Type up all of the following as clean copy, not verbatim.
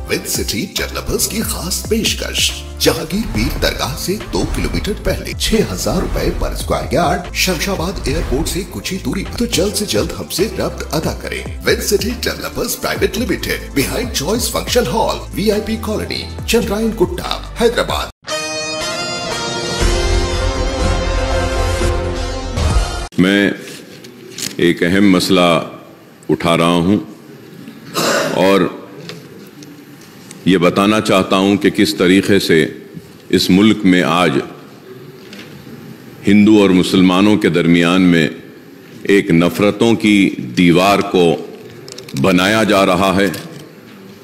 With city developers की खास पेशकश। जहांगीर पीर दरगाह से 2 किलोमीटर पहले 6,000 रुपए पर स्क्वायर यार्ड, शमशाबाद एयरपोर्ट से कुछ ही दूरी पर। तो जल्द से जल्द हमसे रब्त अदा करें। With city developers private limited, behind choice function hall, VIP colony, Chandrayan Gutta, Hyderabad. मैं एक अहम मसला उठा रहा हूं और ये बताना चाहता हूं कि किस तरीके से इस मुल्क में आज हिंदू और मुसलमानों के दरमियान में एक नफ़रतों की दीवार को बनाया जा रहा है।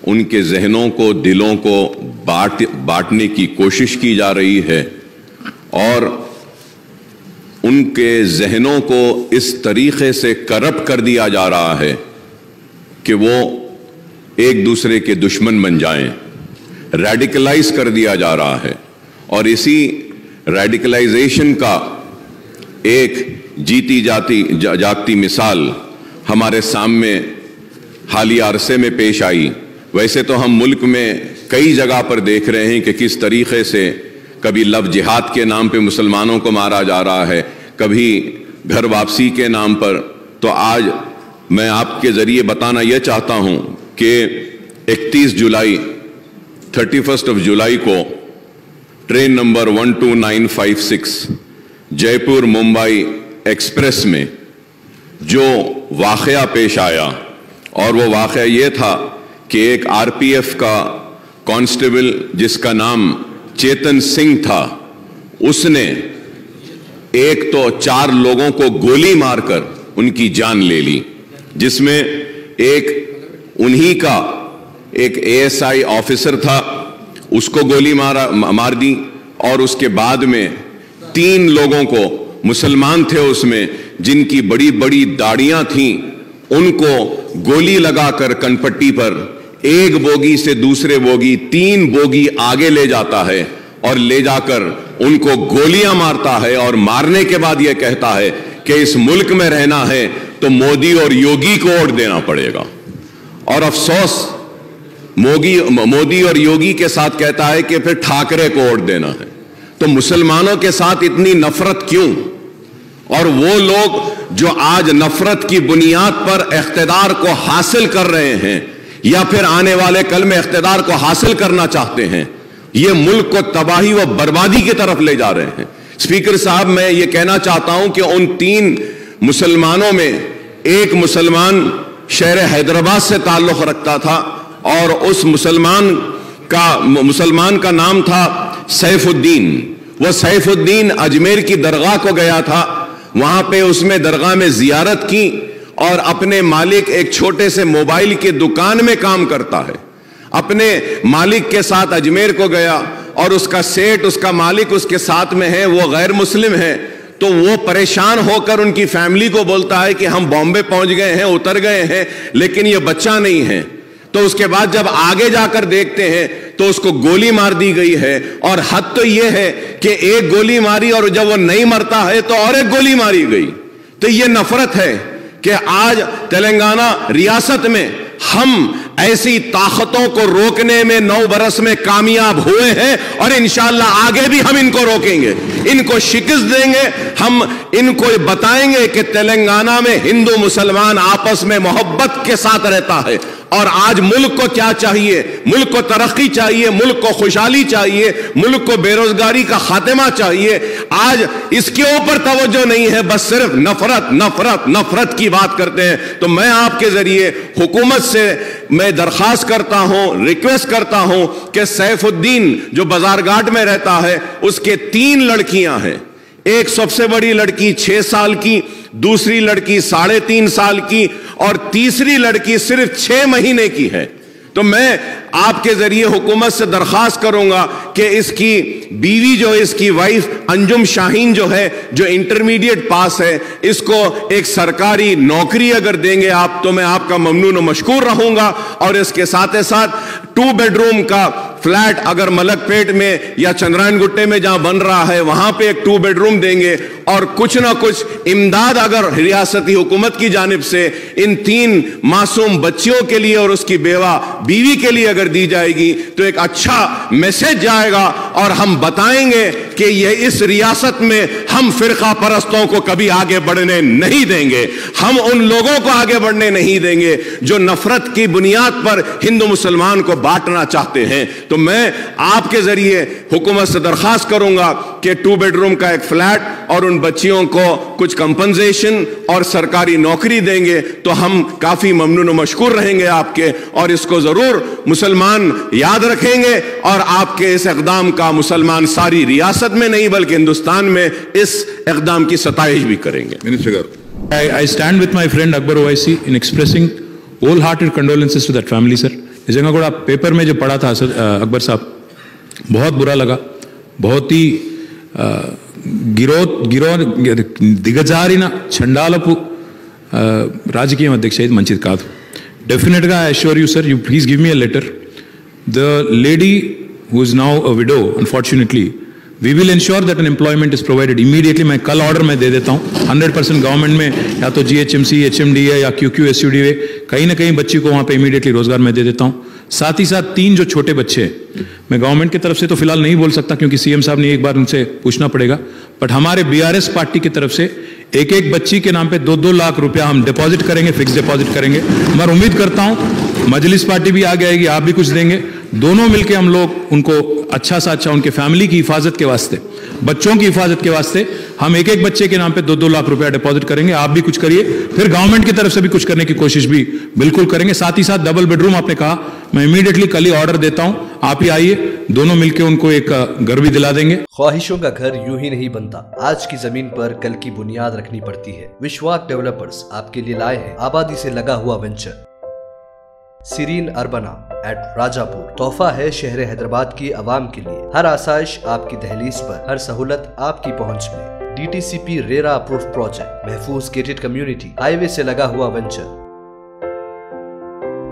उनके जहनों को, दिलों को बांटने की कोशिश की जा रही है और उनके जहनों को इस तरीके से करप्ट कर दिया जा रहा है कि वो एक दूसरे के दुश्मन बन जाएं। रेडिकलाइज कर दिया जा रहा है और इसी रेडिकलाइजेशन का एक जीती जागती मिसाल हमारे सामने हालिया अरसे में पेश आई। वैसे तो हम मुल्क में कई जगह पर देख रहे हैं कि किस तरीके से कभी लव जिहाद के नाम पे मुसलमानों को मारा जा रहा है, कभी घर वापसी के नाम पर। तो आज मैं आपके ज़रिए बताना यह चाहता हूँ कि 31 जुलाई 31 जुलाई को train number 12956 Jaipur Mumbai express में जो वाक़या पेश आया, और वो वाक़या ये था कि एक RPF का कांस्टेबल जिसका नाम चेतन सिंह था, उसने एक तो 4 लोगों को गोली मारकर उनकी जान ले ली, जिसमें एक उन्हीं का एक ASI ऑफिसर था, उसको गोली मार दी। और उसके बाद में 3 लोगों को, मुसलमान थे उसमें, जिनकी बड़ी बड़ी दाढ़ियां थीं, उनको गोली लगाकर कनपट्टी पर एक बोगी से दूसरे बोगी 3 बोगी आगे ले जाता है और ले जाकर उनको गोलियां मारता है और मारने के बाद यह कहता है कि इस मुल्क में रहना है तो मोदी और योगी को वोट देना पड़ेगा। और अफसोस मोदी और योगी के साथ कहता है कि फिर ठाकरे को वोट देना है। तो मुसलमानों के साथ इतनी नफरत क्यों? और वो लोग जो आज नफरत की बुनियाद पर इख्तिदार को हासिल कर रहे हैं या फिर आने वाले कल में इख्तिदार को हासिल करना चाहते हैं, ये मुल्क को तबाही व बर्बादी की तरफ ले जा रहे हैं। स्पीकर साहब, मैं ये कहना चाहता हूं कि उन 3 मुसलमानों में एक मुसलमान शहर हैदराबाद से ताल्लुक़ रखता था और उस मुसलमान का नाम था सैफुद्दीन। वह सैफुद्दीन अजमेर की दरगाह को गया था, वहां पे उसमें दरगाह में जियारत की और अपने मालिक, एक छोटे से मोबाइल की दुकान में काम करता है, अपने मालिक के साथ अजमेर को गया और उसका सेठ, उसका मालिक उसके साथ में है, वो गैर मुस्लिम है। तो वो परेशान होकर उनकी फैमिली को बोलता है कि हम बॉम्बे पहुंच गए हैं, उतर गए हैं, लेकिन ये बच्चा नहीं है। तो उसके बाद जब आगे जाकर देखते हैं तो उसको गोली मार दी गई है। और हद तो ये है कि एक गोली मारी और जब वो नहीं मरता है तो और एक गोली मारी गई। तो ये नफरत है कि आज तेलंगाना रियासत में हम ऐसी ताकतों को रोकने में 9 बरस में कामयाब हुए हैं और इंशाअल्लाह आगे भी हम इनको रोकेंगे, इनको शिकस्त देंगे। हम इनको बताएंगे कि तेलंगाना में हिंदू मुसलमान आपस में मोहब्बत के साथ रहता है। और आज मुल्क को क्या चाहिए? मुल्क को तरक्की चाहिए, मुल्क को खुशहाली चाहिए, मुल्क को बेरोजगारी का खात्मा चाहिए। आज इसके ऊपर तवज्जो नहीं है, बस सिर्फ नफरत नफरत नफरत की बात करते हैं। तो मैं आपके जरिए हुकूमत से मैं दरख्वास्त करता हूं, रिक्वेस्ट करता हूं कि सैफुद्दीन जो बाजारघाट में रहता है, उसके 3 लड़कियां हैं। एक सबसे बड़ी लड़की 6 साल की, दूसरी लड़की 3.5 साल की और तीसरी लड़की सिर्फ 6 महीने की है। तो मैं आपके जरिए हुकूमत से दरख्वास्त करूंगा कि इसकी बीवी जो इसकी वाइफ अंजुम शाहीन जो है, जो इंटरमीडिएट पास है, इसको एक सरकारी नौकरी अगर देंगे आप तो मैं आपका ममनून व मशकूर रहूंगा। और इसके साथ 2 बेडरूम का फ्लैट अगर मलकपेट में या चंद्रायन गुट्टे में जहां बन रहा है वहां पे एक 2 बेडरूम देंगे, और कुछ ना कुछ इमदाद अगर रियासती हुकूमत की जानिब से इन 3 मासूम बच्चियों के लिए और उसकी बीवी के लिए अगर दी जाएगी तो एक अच्छा मैसेज जाएगा, और हम बताएंगे कि ये इस रियासत में हम फिरका परस्तों को कभी आगे बढ़ने नहीं देंगे, हम उन लोगों को आगे बढ़ने नहीं देंगे जो नफरत की बुनियाद पर हिंदू मुसलमान को बांटना चाहते हैं। तो मैं आपके जरिए हुकूमत से दरखास्त करूंगा कि 2 बेडरूम का एक फ्लैट और उन बच्चियों को कुछ कंपनसेशन और सरकारी नौकरी देंगे तो हम काफी ममनून और मशकूर रहेंगे आपके, और इसको जरूर मुसलमान याद रखेंगे, और आपके इस इक़दाम का मुसलमान सारी रियासत में नहीं बल्कि हिंदुस्तान में इस इक़दाम की सताइश भी करेंगे। I stand with my friend Akbar Owaisi in expressing wholehearted condolences to that family, sir. इस जगह को आप पेपर में जो पढ़ा था सर अकबर साहब, बहुत बुरा लगा, बहुत ही దిగజారిన చండాలపు రాజకీయం అధ్యక్ష ఇది మంచిది కాదు. డెఫినెట్గా I assure you sir, you please give me a letter. The lady who is now a widow unfortunately we will ensure that an employment is provided immediately. मैं कल ऑर्डर में दे देता हूँ 100% गवर्नमेंट में, या तो GHMC, HMDA या QQSUDA, कहीं ना कहीं बच्ची को वहाँ पे इमीडिएटली रोजगार मैं दे देता हूँ. साथ ही साथ 3 जो छोटे बच्चे हैं, मैं गवर्नमेंट की तरफ से तो फिलहाल नहीं बोल सकता क्योंकि सीएम साहब ने एक बार उनसे पूछना पड़ेगा, बट हमारे BRS पार्टी की तरफ से एक बच्ची के नाम पे 2-2 लाख रुपया हम डिपॉजिट करेंगे, फिक्स डिपॉजिट करेंगे. मैं उम्मीद करता हूँ मजलिस पार्टी भी आगे आएगी, आप भी कुछ देंगे, दोनों मिलकर हम लोग उनको अच्छा सा अच्छा उनके फैमिली की हिफाजत के वास्ते, बच्चों की हिफाजत के वास्ते हम एक बच्चे के नाम पे 2-2 लाख रुपया डिपॉजिट करेंगे. आप भी कुछ करिए, फिर गवर्नमेंट की तरफ से भी कुछ करने की कोशिश भी बिल्कुल करेंगे. साथ ही साथ डबल बेडरूम आपने कहा, मैं इमीडिएटली कल ही ऑर्डर देता हूं, आप ही आइए, दोनों मिलकर उनको एक घर भी दिला देंगे. ख्वाहिशों का घर यूं ही नहीं बनता, आज की जमीन पर कल की बुनियाद रखनी पड़ती है. विश्वास डेवलपर्स आपके लिए लाए हैं आबादी से लगा हुआ venture serine Urbana at Rajapur. तोहफा है शहर हैदराबाद की आवाम के लिए, हर आसाइश आपकी दहलीज पर, हर सहूलत आपकी पहुंच में. DTCP रेरा अप्रूव प्रोजेक्ट, महफूज गेटेड कम्युनिटी, हाईवे से लगा हुआ वेंचर,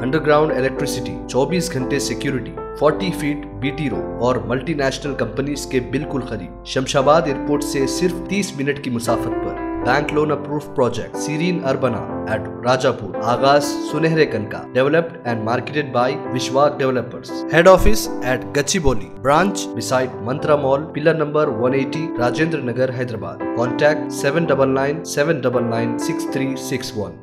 अंडरग्राउंड इलेक्ट्रिसिटी, 24 घंटे सिक्योरिटी, 40 फीट BT रोड और मल्टीनेशनल कंपनीज के बिल्कुल करीब. शमशाबाद एयरपोर्ट से सिर्फ 30 मिनट की मुसाफत पर. Bank loan approve project Serene Urbana at Rajapur. आगाज सुनहरे कनका, developed and marketed by Vishwas developers. Head office at Gachibowli, branch beside Mantra mall, pillar number 180, Rajendra Nagar, Hyderabad. Contact 799 799 6361.